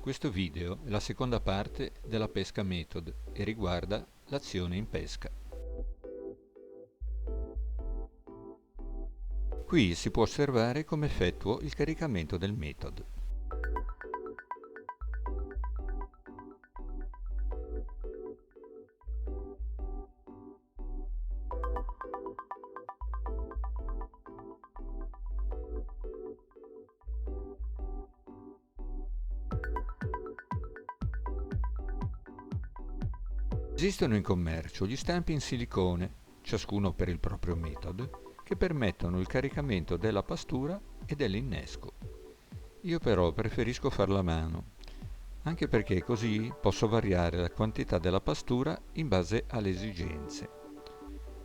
Questo video è la seconda parte della pesca method e riguarda l'azione in pesca. Qui si può osservare come effettuo il caricamento del method. Esistono in commercio gli stampi in silicone, ciascuno per il proprio metodo, che permettono il caricamento della pastura e dell'innesco. Io però preferisco farla a mano, anche perché così posso variare la quantità della pastura in base alle esigenze,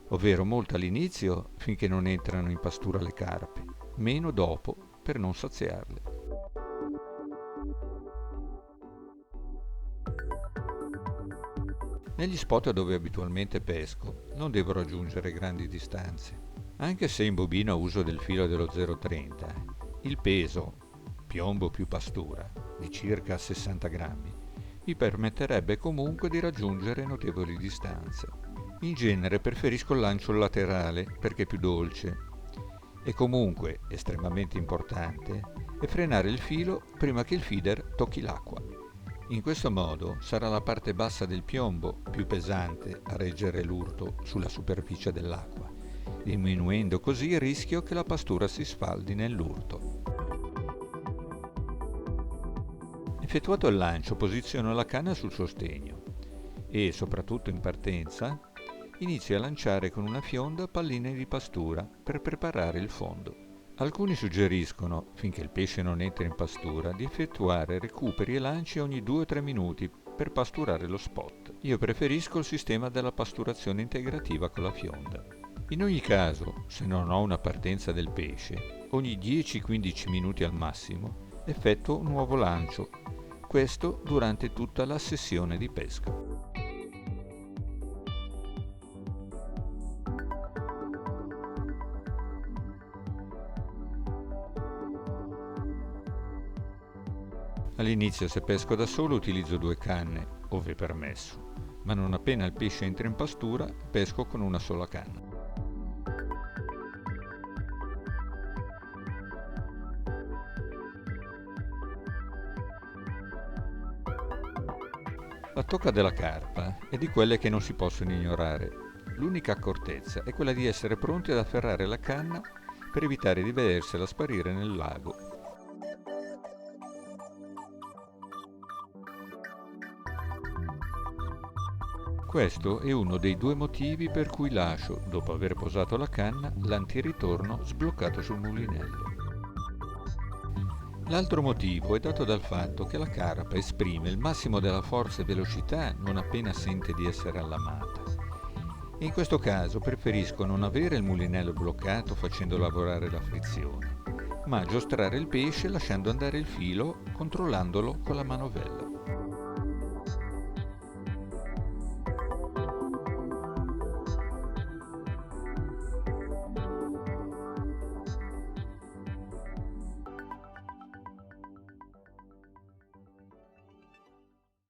ovvero molta all'inizio finché non entrano in pastura le carpe, meno dopo per non saziarle. Negli spot dove abitualmente pesco non devo raggiungere grandi distanze, anche se imbobino a uso del filo dello 0,30. Il peso, piombo più pastura, di circa 60 grammi, mi permetterebbe comunque di raggiungere notevoli distanze. In genere preferisco il lancio laterale perché è più dolce e comunque, estremamente importante, è frenare il filo prima che il feeder tocchi l'acqua. In questo modo sarà la parte bassa del piombo più pesante a reggere l'urto sulla superficie dell'acqua, diminuendo così il rischio che la pastura si sfaldi nell'urto. Effettuato il lancio, posiziono la canna sul sostegno e, soprattutto in partenza, inizio a lanciare con una fionda palline di pastura per preparare il fondo. Alcuni suggeriscono, finché il pesce non entra in pastura, di effettuare recuperi e lanci ogni 2-3 minuti per pasturare lo spot. Io preferisco il sistema della pasturazione integrativa con la fionda. In ogni caso, se non ho una partenza del pesce, ogni 10-15 minuti al massimo effettuo un nuovo lancio, questo durante tutta la sessione di pesca. All'inizio, se pesco da solo, utilizzo 2 canne, ove permesso, ma non appena il pesce entra in pastura, pesco con una sola canna. La tocca della carpa è di quelle che non si possono ignorare. L'unica accortezza è quella di essere pronti ad afferrare la canna per evitare di vedersela sparire nel lago. Questo è uno dei 2 motivi per cui lascio, dopo aver posato la canna, l'antiritorno sbloccato sul mulinello. L'altro motivo è dato dal fatto che la carpa esprime il massimo della forza e velocità non appena sente di essere allamata. E in questo caso preferisco non avere il mulinello bloccato facendo lavorare la frizione, ma giostrare il pesce lasciando andare il filo controllandolo con la manovella.